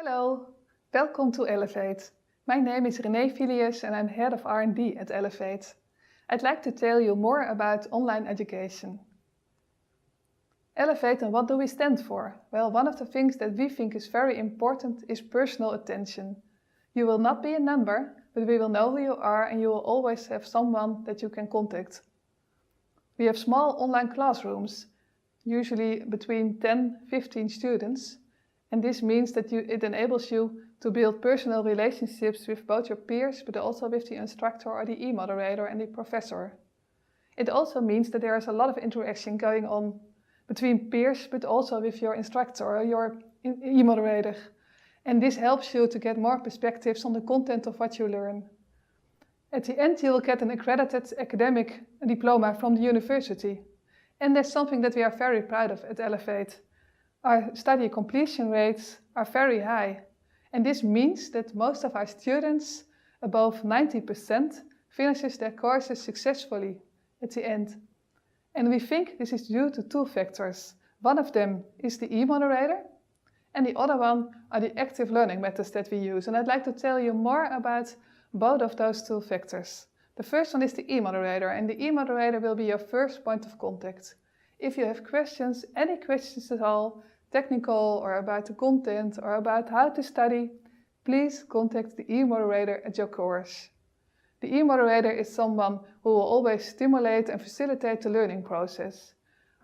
Hello, welcome to Elevate. My name is Rene Filius and I'm Head of R&D at Elevate. I'd like to tell you more about online education. Elevate, and what do we stand for? Well, one of the things that we think is very important is personal attention. You will not be a number, but we will know who you are and you will always have someone that you can contact. We have small online classrooms, usually between 10-15 students. And this means that it enables you to build personal relationships with both your peers, but also with the instructor or the e-moderator and the professor. It also means that there is a lot of interaction going on between peers, but also with your instructor or your e-moderator. And this helps you to get more perspectives on the content of what you learn. At the end, you will get an accredited academic diploma from the university. And that's something that we are very proud of at Elevate. Our study completion rates are very high, and this means that most of our students, above 90%, finishes their courses successfully at the end. And we think this is due to two factors. One of them is the e-moderator, and the other one are the active learning methods that we use. And I'd like to tell you more about both of those two factors. The first one is the e-moderator, and the e-moderator will be your first point of contact. If you have questions, any questions at all, technical or about the content or about how to study, please contact the e-moderator at your course. The e-moderator is someone who will always stimulate and facilitate the learning process.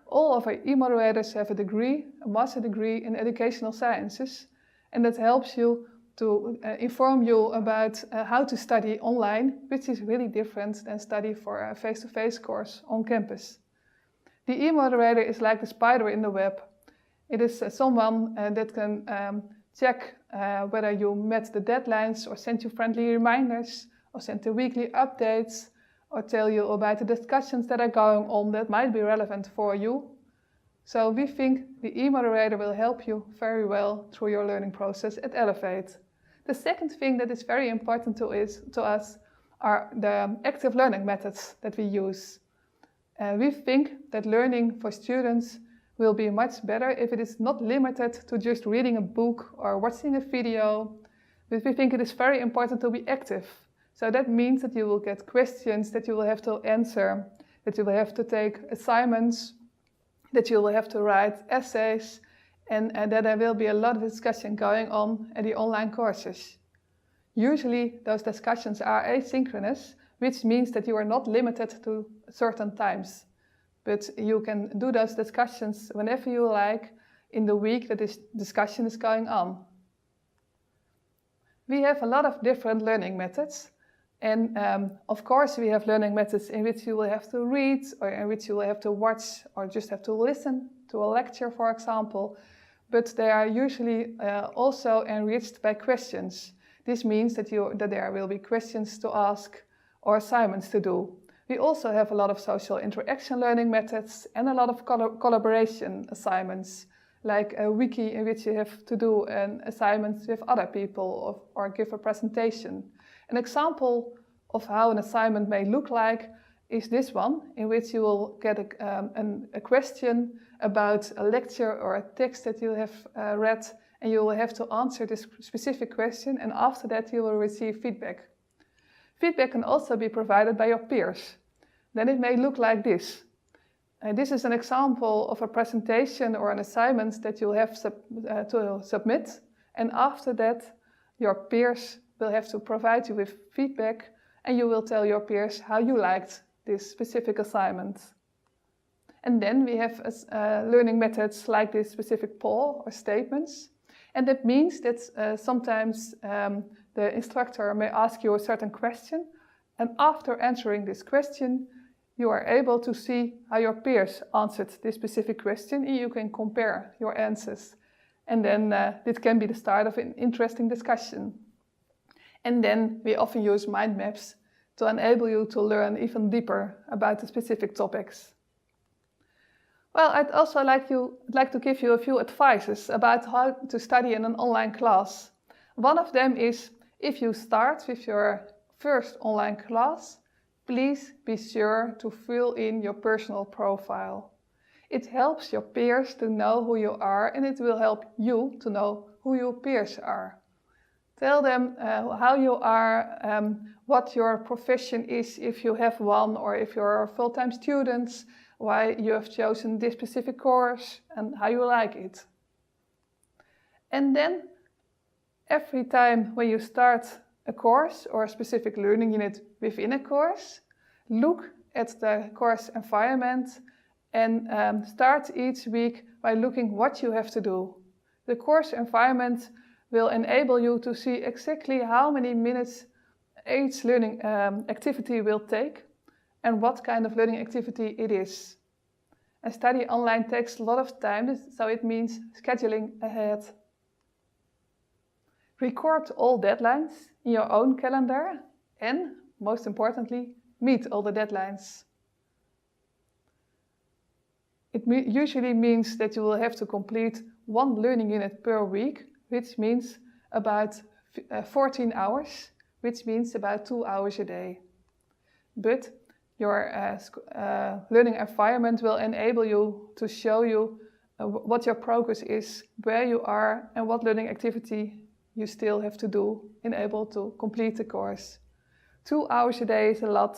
All of our e-moderators have a master degree in educational sciences, and that helps you to inform you about how to study online, which is really different than study for a face-to-face course on campus. The e-moderator is like the spider in the web. It is someone that can check whether you met the deadlines or send you friendly reminders or send you weekly updates or tell you about the discussions that are going on that might be relevant for you. So we think the e-moderator will help you very well through your learning process at Elevate. The second thing that is very important to us are the active learning methods that we use. We think that learning for students will be much better if it is not limited to just reading a book or watching a video, but we think it is very important to be active. So that means that you will get questions that you will have to answer, that you will have to take assignments, that you will have to write essays, and that there will be a lot of discussion going on at the online courses. Usually those discussions are asynchronous, which means that you are not limited to certain times. But you can do those discussions whenever you like in the week that this discussion is going on. We have a lot of different learning methods. And of course, we have learning methods in which you will have to read, or in which you will have to watch, or just have to listen to a lecture, for example. But they are usually also enriched by questions. This means that there will be questions to ask or assignments to do. We also have a lot of social interaction learning methods and a lot of collaboration assignments, like a wiki in which you have to do an assignment with other people or give a presentation. An example of how an assignment may look like is this one, in which you will get a question about a lecture or a text that you have read, and you will have to answer this specific question, and after that you will receive feedback. Feedback can also be provided by your peers. Then it may look like this. This is an example of a presentation or an assignment that you'll have to submit. And after that, your peers will have to provide you with feedback, and you will tell your peers how you liked this specific assignment. And then we have learning methods like this specific poll or statements. And that means that sometimes the instructor may ask you a certain question, and after answering this question, you are able to see how your peers answered this specific question, and you can compare your answers. And then this can be the start of an interesting discussion. And then we often use mind maps to enable you to learn even deeper about the specific topics. Well, I'd also like to give you a few advices about how to study in an online class. One of them is, if you start with your first online class, please be sure to fill in your personal profile. It helps your peers to know who you are, and it will help you to know who your peers are. Tell them how you are, what your profession is if you have one, or if you're full-time students, why you have chosen this specific course and how you like it. And then every time when you start a course or a specific learning unit within a course, look at the course environment and start each week by looking what you have to do. The course environment will enable you to see exactly how many minutes each learning activity will take and what kind of learning activity it is. And study online takes a lot of time, so it means scheduling ahead. Record all deadlines in your own calendar and, most importantly, meet all the deadlines. It usually means that you will have to complete one learning unit per week, which means about 14 hours, which means about 2 hours a day. But your learning environment will enable you to show you what your progress is, where you are, and what learning activity you still have to do in able to complete the course. 2 hours a day is a lot,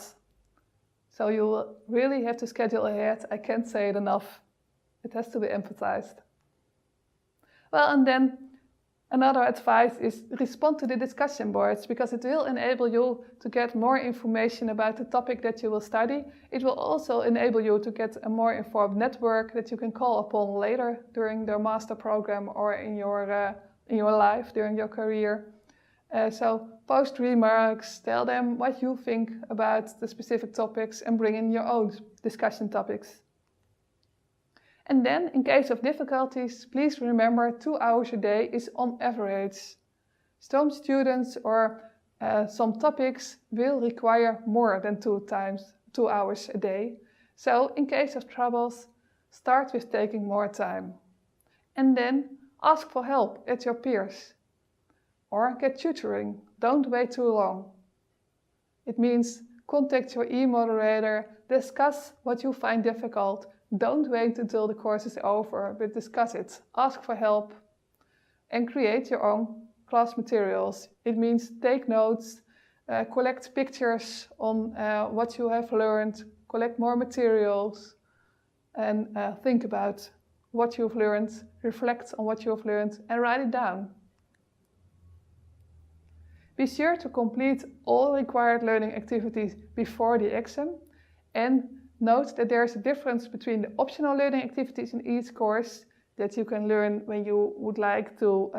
so you will really have to schedule ahead. I can't say it enough. It has to be emphasized. Well, and then another advice is respond to the discussion boards, because it will enable you to get more information about the topic that you will study. It will also enable you to get a more informed network that you can call upon later during the master program or in your life, during your career. So post remarks, tell them what you think about the specific topics and bring in your own discussion topics. And then, in case of difficulties, please remember 2 hours a day is on average. Some students or some topics will require more than 2 hours a day. So, in case of troubles, start with taking more time. And then ask for help at your peers. Or get tutoring. Don't wait too long. It means contact your e-moderator, discuss what you find difficult. Don't wait until the course is over, but discuss it. Ask for help and create your own class materials. It means take notes, collect pictures on what you have learned, collect more materials, and think about what you've learned, reflect on what you've learned, and write it down. Be sure to complete all required learning activities before the exam, and note that there is a difference between the optional learning activities in each course that you can learn when you would like to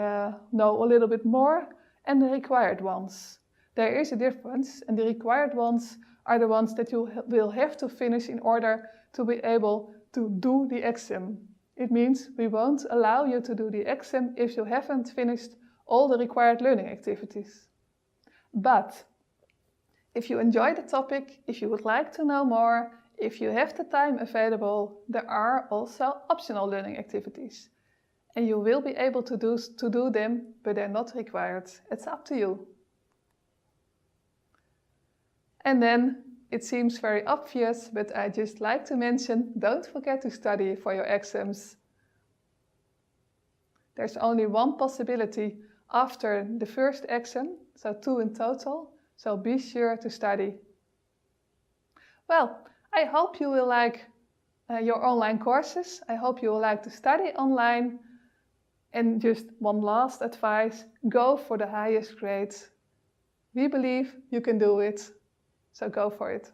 know a little bit more, and the required ones. There is a difference, and the required ones are the ones that you will have to finish in order to be able to do the exam. It means we won't allow you to do the exam if you haven't finished all the required learning activities. But if you enjoy the topic, if you would like to know more, if you have the time available, there are also optional learning activities. And you will be able to do them, but they're not required. It's up to you. And then, it seems very obvious, but I just like to mention, don't forget to study for your exams. There's only one possibility after the first exam, so 2 in total, so be sure to study. Well, I hope you will like your online courses. I hope you will like to study online. And just one last advice, go for the highest grades. We believe you can do it, so go for it.